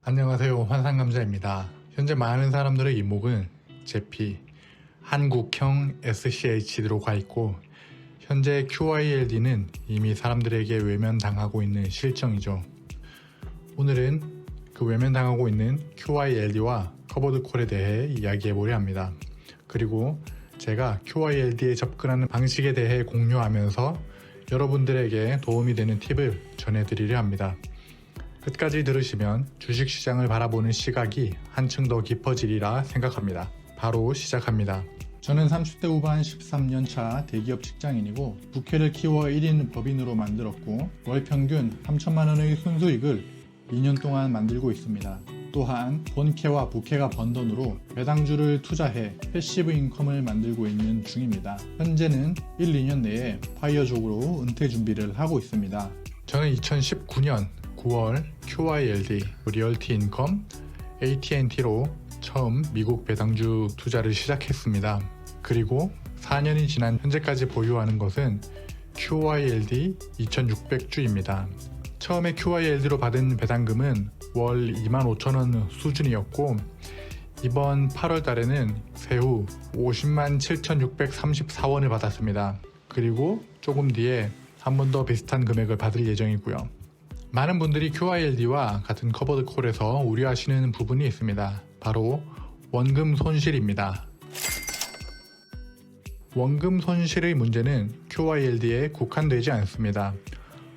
안녕하세요, 환상감자입니다. 현재 많은 사람들의 이목은 제피, 한국형 SCHD로 가 있고 현재 QYLD는 이미 사람들에게 외면당하고 있는 실정이죠. 오늘은 그 외면당하고 있는 QYLD와 커버드 콜에 대해 이야기해보려 합니다. 그리고 제가 QYLD에 접근하는 방식에 대해 공유하면서 여러분들에게 도움이 되는 팁을 전해드리려 합니다. 끝까지 들으시면 주식시장을 바라보는 시각이 한층 더 깊어지리라 생각합니다. 바로 시작합니다. 저는 30대 후반 13년차 대기업 직장인이고 부캐를 키워 1인 법인으로 만들었고 월 평균 3천만원의 순수익을 2년 동안 만들고 있습니다. 또한 본캐와 부캐가 번 돈으로 배당주를 투자해 패시브 인컴을 만들고 있는 중입니다. 현재는 1, 2년 내에 파이어족으로 은퇴 준비를 하고 있습니다. 저는 2019년 9월 QYLD, 리얼티 인컴, AT&T로 처음 미국 배당주 투자를 시작했습니다. 그리고 4년이 지난 현재까지 보유하는 것은 QYLD 2600주입니다. 처음에 QYLD로 받은 배당금은 월 25,000원 수준이었고 이번 8월 달에는 세후 50만 7,634원을 받았습니다. 그리고 조금 뒤에 한 번 더 비슷한 금액을 받을 예정이고요. 많은 분들이 QYLD와 같은 커버드 콜에서 우려하시는 부분이 있습니다. 바로 원금 손실입니다. 원금 손실의 문제는 QYLD에 국한되지 않습니다.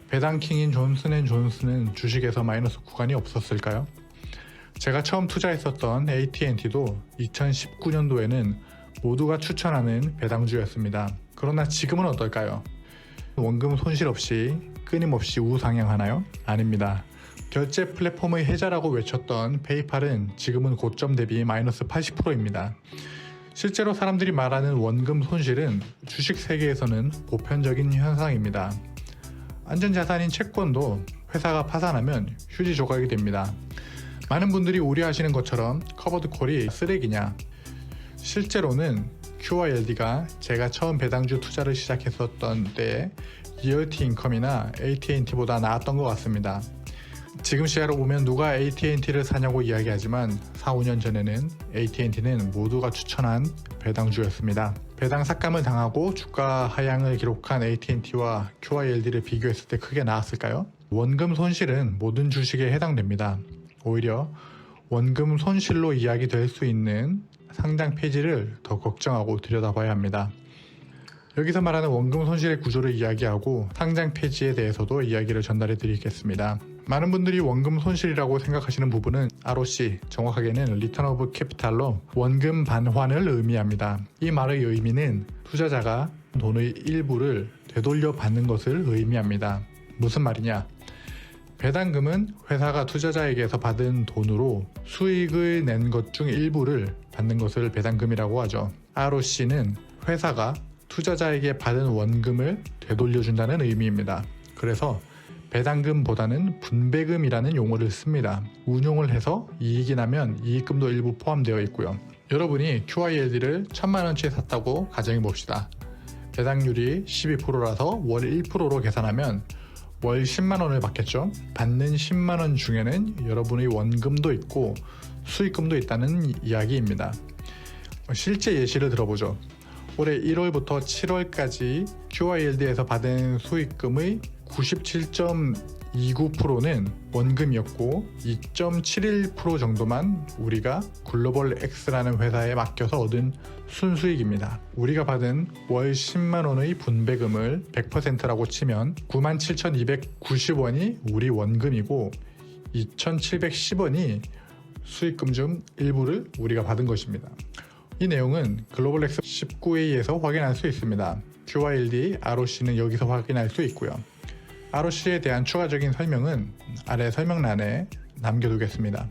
배당킹인 존슨앤존슨은 주식에서 마이너스 구간이 없었을까요? 제가 처음 투자했었던 AT&T도 2019년도에는 모두가 추천하는 배당주였습니다. 그러나 지금은 어떨까요? 원금 손실 없이 끊임없이 우상향하나요? 아닙니다. 결제 플랫폼의 해자라고 외쳤던 페이팔은 지금은 고점 대비 마이너스 80%입니다. 실제로 사람들이 말하는 원금 손실은 주식 세계에서는 보편적인 현상입니다. 안전자산인 채권도 회사가 파산하면 휴지 조각이 됩니다. 많은 분들이 우려하시는 것처럼 커버드 콜이 쓰레기냐? 실제로는 QYLD가 제가 처음 배당주 투자를 시작했었던 때에 리얼티 인컴이나 AT&T보다 나았던 것 같습니다. 지금 시야로 보면 누가 AT&T를 사냐고 이야기하지만 4, 5년 전에는 AT&T는 모두가 추천한 배당주였습니다. 배당 삭감을 당하고 주가 하향을 기록한 AT&T와 QYLD를 비교했을 때 크게 나았을까요? 원금 손실은 모든 주식에 해당됩니다. 오히려 원금 손실로 이야기될 수 있는 상장 폐지를 더 걱정하고 들여다봐야 합니다. 여기서 말하는 원금 손실의 구조를 이야기하고 상장 폐지에 대해서도 이야기를 전달해 드리겠습니다. 많은 분들이 원금 손실이라고 생각하시는 부분은 ROC, 정확하게는 리턴 오브 캐피탈로 원금 반환을 의미합니다. 이 말의 의미는 투자자가 돈의 일부를 되돌려 받는 것을 의미합니다. 무슨 말이냐? 배당금은 회사가 투자자에게서 받은 돈으로 수익을 낸 것 중 일부를 받는 것을 배당금이라고 하죠. ROC는 회사가 투자자에게 받은 원금을 되돌려준다는 의미입니다. 그래서 배당금보다는 분배금이라는 용어를 씁니다. 운용을 해서 이익이 나면 이익금도 일부 포함되어 있고요. 여러분이 QYLD를 1000만원치에 샀다고 가정해 봅시다. 배당률이 12%라서 월 1%로 계산하면 월 10만원을 받겠죠. 받는 10만원 중에는 여러분의 원금도 있고 수익금도 있다는 이야기입니다. 실제 예시를 들어보죠. 올해 1월부터 7월까지 QYLD에서 받은 수익금의 97.29%는 원금이었고 2.71% 정도만 우리가 글로벌 X라는 회사에 맡겨서 얻은 순수익입니다. 우리가 받은 월 10만원의 분배금을 100%라고 치면 97,290원이 우리 원금이고 2,710원이 수익금 중 일부를 우리가 받은 것입니다. 이 내용은 글로벌 X 19A에서 확인할 수 있습니다. QYLD, ROC는 여기서 확인할 수 있고요. ROC에 대한 추가적인 설명은 아래 설명란에 남겨두겠습니다.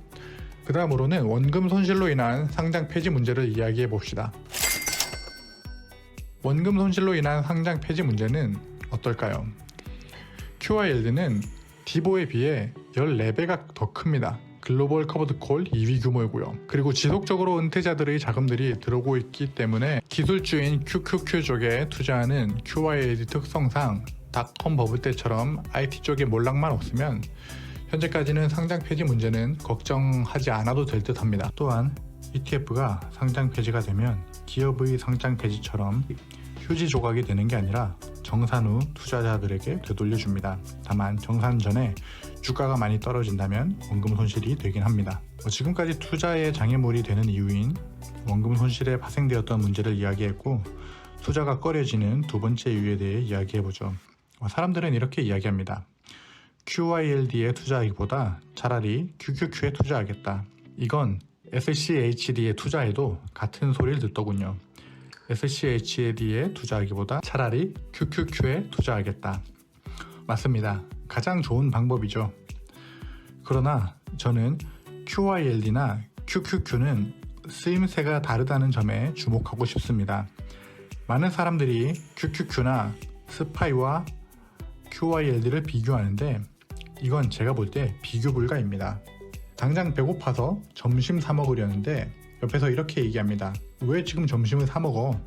그 다음으로는 원금 손실로 인한 상장 폐지 문제를 이야기해 봅시다. 원금 손실로 인한 상장 폐지 문제는 어떨까요? QYLD는 디보에 비해 14배가 더 큽니다. 글로벌 커버드 콜 2위 규모이고요. 그리고 지속적으로 은퇴자들의 자금들이 들어오고 있기 때문에 기술주인 QQQ 쪽에 투자하는 QYLD 특성상 닷컴 버블 때처럼 IT 쪽에 몰락만 없으면 현재까지는 상장 폐지 문제는 걱정하지 않아도 될 듯 합니다. 또한 ETF가 상장 폐지가 되면 기업의 상장 폐지처럼 휴지 조각이 되는 게 아니라 정산 후 투자자들에게 되돌려줍니다. 다만 정산 전에 주가가 많이 떨어진다면 원금 손실이 되긴 합니다. 지금까지 투자의 장애물이 되는 이유인 원금 손실에 파생되었던 문제를 이야기했고, 투자가 꺼려지는 두 번째 이유에 대해 이야기해보죠. 사람들은 이렇게 이야기합니다. QYLD에 투자하기보다 차라리 QQQ에 투자하겠다. 이건 SCHD에 투자해도 같은 소리를 듣더군요. SCHD에 투자하기보다 차라리 QQQ에 투자하겠다. 맞습니다. 가장 좋은 방법이죠. 그러나 저는 QYLD나 QQQ는 쓰임새가 다르다는 점에 주목하고 싶습니다. 많은 사람들이 QQQ나 스파이와 QYLD를 비교하는데 이건 제가 볼 때 비교 불가입니다. 당장 배고파서 점심 사 먹으려는데 옆에서 이렇게 얘기합니다. 왜 지금 점심을 사 먹어?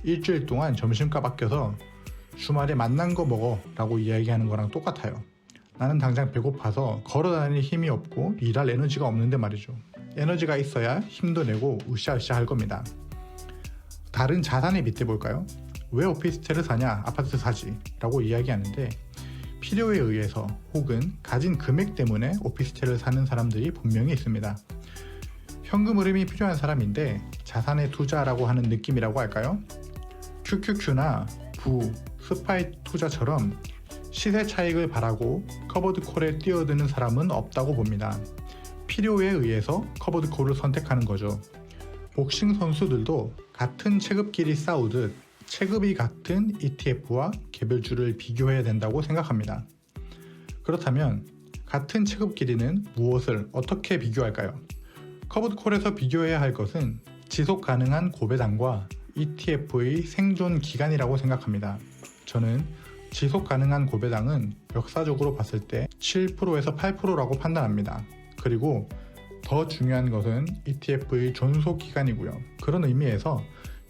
일주일 동안 점심값 아껴서 주말에 맛난 거 먹어 라고 이야기하는 거랑 똑같아요. 나는 당장 배고파서 걸어다닐 힘이 없고 일할 에너지가 없는데 말이죠. 에너지가 있어야 힘도 내고 으쌰으쌰 할 겁니다. 다른 자산에 빗대볼까요? 왜 오피스텔을 사냐? 아파트 사지 라고 이야기하는데 필요에 의해서 혹은 가진 금액 때문에 오피스텔을 사는 사람들이 분명히 있습니다. 현금 흐름이 필요한 사람인데 자산에 투자라고 하는 느낌이라고 할까요? QQQ나 부, 스파이 투자처럼 시세 차익을 바라고 커버드 콜에 뛰어드는 사람은 없다고 봅니다. 필요에 의해서 커버드 콜을 선택하는 거죠. 복싱 선수들도 같은 체급끼리 싸우듯 체급이 같은 ETF와 개별주를 비교해야 된다고 생각합니다. 그렇다면 같은 체급끼리는 무엇을 어떻게 비교할까요? 커버드 콜에서 비교해야 할 것은 지속 가능한 고배당과 ETF의 생존 기간이라고 생각합니다. 저는 지속 가능한 고배당은 역사적으로 봤을 때 7%에서 8%라고 판단합니다. 그리고 더 중요한 것은 ETF의 존속 기간이고요. 그런 의미에서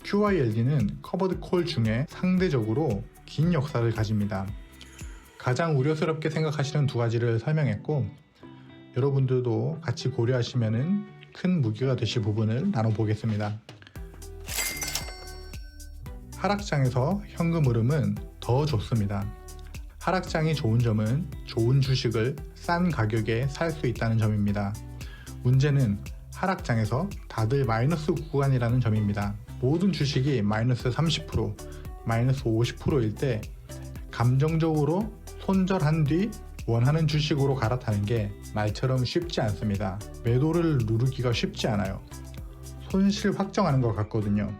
QYLD는 커버드 콜 중에 상대적으로 긴 역사를 가집니다. 가장 우려스럽게 생각하시는 두 가지를 설명했고, 여러분들도 같이 고려하시면 큰 무기가 되실 부분을 나눠보겠습니다. 하락장에서 현금 흐름은 더 좋습니다. 하락장이 좋은 점은 좋은 주식을 싼 가격에 살 수 있다는 점입니다. 문제는 하락장에서 다들 마이너스 구간이라는 점입니다. 모든 주식이 마이너스 30%, 마이너스 50%일 때 감정적으로 손절한 뒤 원하는 주식으로 갈아타는 게 말처럼 쉽지 않습니다. 매도를 누르기가 쉽지 않아요. 손실 확정하는 것 같거든요.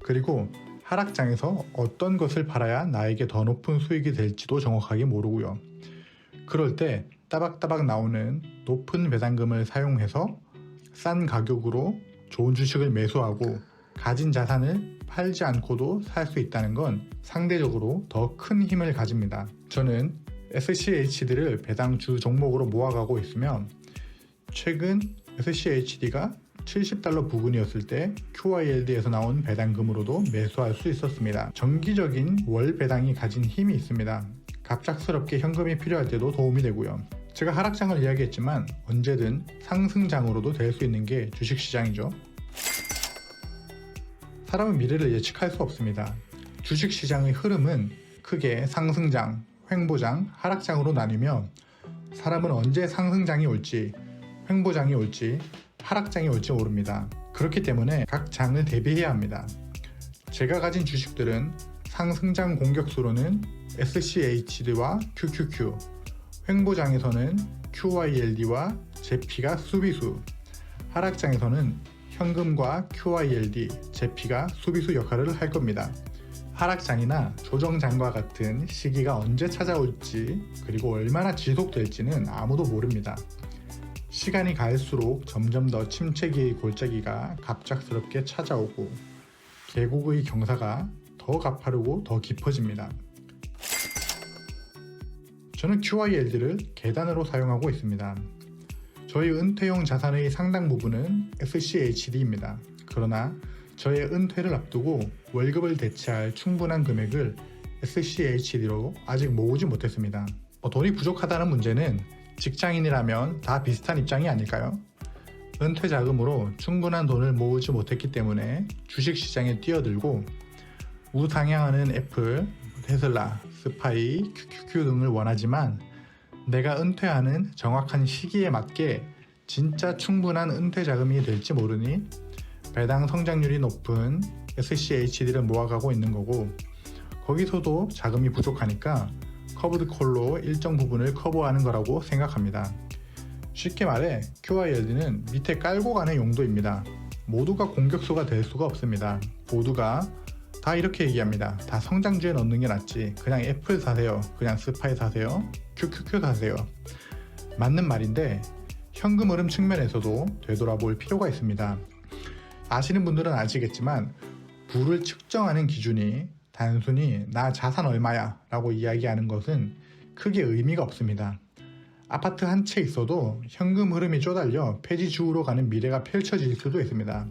그리고 하락장에서 어떤 것을 팔아야 나에게 더 높은 수익이 될지도 정확하게 모르고요. 그럴 때 따박따박 나오는 높은 배당금을 사용해서 싼 가격으로 좋은 주식을 매수하고 가진 자산을 팔지 않고도 살 수 있다는 건 상대적으로 더 큰 힘을 가집니다. 저는 SCHD를 배당 주 종목으로 모아가고 있으며 최근 SCHD가 $70 부근이었을 때 QYLD에서 나온 배당금으로도 매수할 수 있었습니다. 정기적인 월 배당이 가진 힘이 있습니다. 갑작스럽게 현금이 필요할 때도 도움이 되고요. 제가 하락장을 이야기했지만 언제든 상승장으로도 될 수 있는 게 주식시장이죠. 사람은 미래를 예측할 수 없습니다. 주식시장의 흐름은 크게 상승장, 횡보장, 하락장으로 나뉘며 사람은 언제 상승장이 올지, 횡보장이 올지, 하락장이 올지 모릅니다. 그렇기 때문에 각 장을 대비해야 합니다. 제가 가진 주식들은 상승장 공격수로는 SCHD와 QQQ, 횡보장에서는 QYLD와 제피가 수비수, 하락장에서는 현금과 QYLD, 제피가 수비수 역할을 할 겁니다. 하락장이나 조정장과 같은 시기가 언제 찾아올지 그리고 얼마나 지속될지는 아무도 모릅니다. 시간이 갈수록 점점 더 침체기의 골짜기가 갑작스럽게 찾아오고 계곡의 경사가 더 가파르고 더 깊어집니다. 저는 QYLD를 계단으로 사용하고 있습니다. 저희 은퇴용 자산의 상당 부분은 SCHD입니다. 그러나 저의 은퇴를 앞두고 월급을 대체할 충분한 금액을 SCHD로 아직 모으지 못했습니다. 돈이 부족하다는 문제는 직장인이라면 다 비슷한 입장이 아닐까요? 은퇴 자금으로 충분한 돈을 모으지 못했기 때문에 주식시장에 뛰어들고 우상향하는 애플, 테슬라, 스파이, QQQ 등을 원하지만 내가 은퇴하는 정확한 시기에 맞게 진짜 충분한 은퇴 자금이 될지 모르니 배당 성장률이 높은 SCHD를 모아가고 있는 거고, 거기서도 자금이 부족하니까 커브드 콜로 일정 부분을 커버하는 거라고 생각합니다. 쉽게 말해 QYLD는 밑에 깔고 가는 용도입니다. 모두가 공격수가 될 수가 없습니다. 모두가 다 이렇게 얘기합니다. 다 성장주에 넣는 게 낫지. 그냥 애플 사세요. 그냥 스파이 사세요. QQQ 사세요. 맞는 말인데 현금 흐름 측면에서도 되돌아볼 필요가 있습니다. 아시는 분들은 아시겠지만 부를 측정하는 기준이 단순히 나 자산 얼마야 라고 이야기하는 것은 크게 의미가 없습니다. 아파트 한 채 있어도 현금 흐름이 쪼달려 폐지주의로 가는 미래가 펼쳐질 수도 있습니다.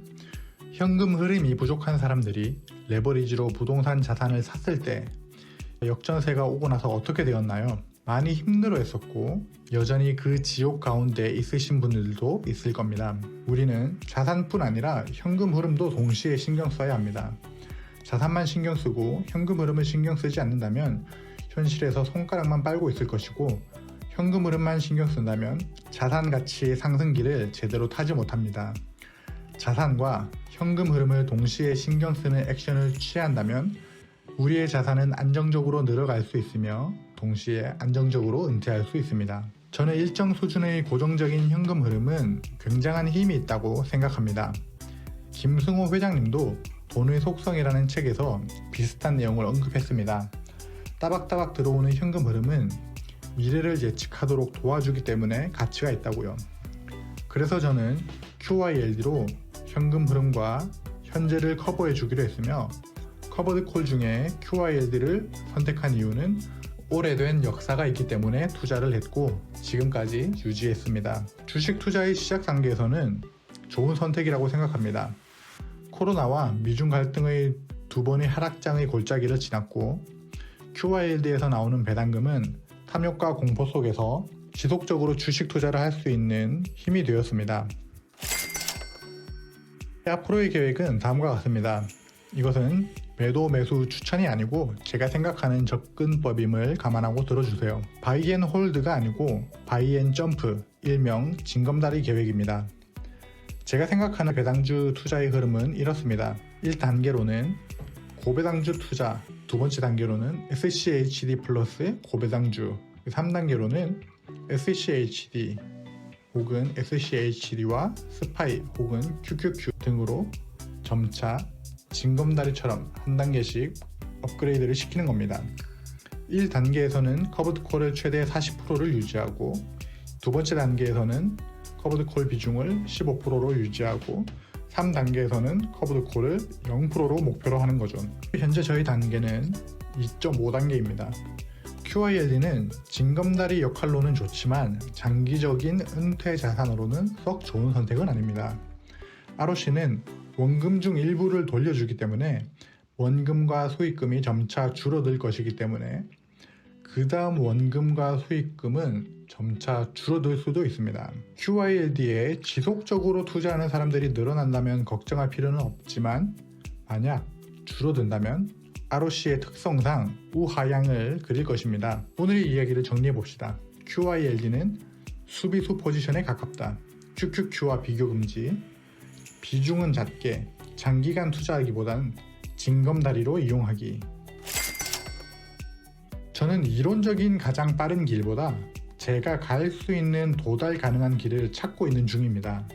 현금 흐름이 부족한 사람들이 레버리지로 부동산 자산을 샀을 때 역전세가 오고 나서 어떻게 되었나요? 많이 힘들어했었고 여전히 그 지옥 가운데 있으신 분들도 있을 겁니다. 우리는 자산뿐 아니라 현금 흐름도 동시에 신경 써야 합니다. 자산만 신경 쓰고 현금 흐름을 신경 쓰지 않는다면 현실에서 손가락만 빨고 있을 것이고, 현금 흐름만 신경 쓴다면 자산 가치의 상승기를 제대로 타지 못합니다. 자산과 현금 흐름을 동시에 신경 쓰는 액션을 취한다면 우리의 자산은 안정적으로 늘어갈 수 있으며 동시에 안정적으로 은퇴할 수 있습니다. 저는 일정 수준의 고정적인 현금 흐름은 굉장한 힘이 있다고 생각합니다. 김승호 회장님도 돈의 속성이라는 책에서 비슷한 내용을 언급했습니다. 따박따박 들어오는 현금 흐름은 미래를 예측하도록 도와주기 때문에 가치가 있다고요. 그래서 저는 QYLD로 현금 흐름과 현재를 커버해 주기로 했으며, 커버드 콜 중에 QYLD를 선택한 이유는 오래된 역사가 있기 때문에 투자를 했고 지금까지 유지했습니다. 주식 투자의 시작 단계에서는 좋은 선택이라고 생각합니다. 코로나와 미중 갈등의 두 번의 하락장의 골짜기를 지났고 QYLD에서 나오는 배당금은 탐욕과 공포 속에서 지속적으로 주식 투자를 할 수 있는 힘이 되었습니다. 앞으로의 계획은 다음과 같습니다. 이것은 매도 매수 추천이 아니고 제가 생각하는 접근법임을 감안하고 들어주세요. 바이 앤 홀드가 아니고 바이 앤 점프, 일명 징검다리 계획입니다. 제가 생각하는 배당주 투자의 흐름은 이렇습니다. 1단계로는 고배당주 투자, 두 번째 단계로는 SCHD 플러스 고배당주, 3단계로는 SCHD 혹은 SCHD와 스파이 혹은 QQQ 등으로 점차 징검다리처럼 한 단계씩 업그레이드를 시키는 겁니다. 1단계에서는 커브드 콜을 최대 40%를 유지하고, 두 번째 단계에서는 커브드 콜 비중을 15%로 유지하고, 3단계에서는 커브드 콜을 0%로 목표로 하는 거죠. 현재 저희 단계는 2.5단계입니다. QYLD는 징검다리 역할로는 좋지만 장기적인 은퇴 자산으로는 썩 좋은 선택은 아닙니다. ROC는 원금 중 일부를 돌려주기 때문에 원금과 수익금이 점차 줄어들 것이기 때문에 그 다음 원금과 수익금은 점차 줄어들 수도 있습니다. QYLD에 지속적으로 투자하는 사람들이 늘어난다면 걱정할 필요는 없지만 만약 줄어든다면 ROC의 특성상 우하향을 그릴 것입니다. 오늘의 이야기를 정리해 봅시다. QYLD는 수비수 포지션에 가깝다. QQQ와 비교 금지. 비중은 작게 장기간 투자하기보단 징검다리로 이용하기. 저는 이론적인 가장 빠른 길보다 제가 갈 수 있는 도달 가능한 길을 찾고 있는 중입니다.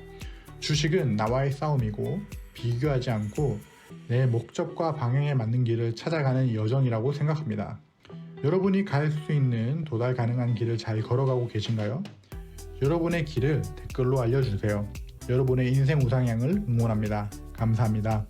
주식은 나와의 싸움이고 비교하지 않고 내 목적과 방향에 맞는 길을 찾아가는 여정이라고 생각합니다. 여러분이 갈 수 있는 도달 가능한 길을 잘 걸어가고 계신가요? 여러분의 길을 댓글로 알려주세요. 여러분의 인생 우상향을 응원합니다. 감사합니다.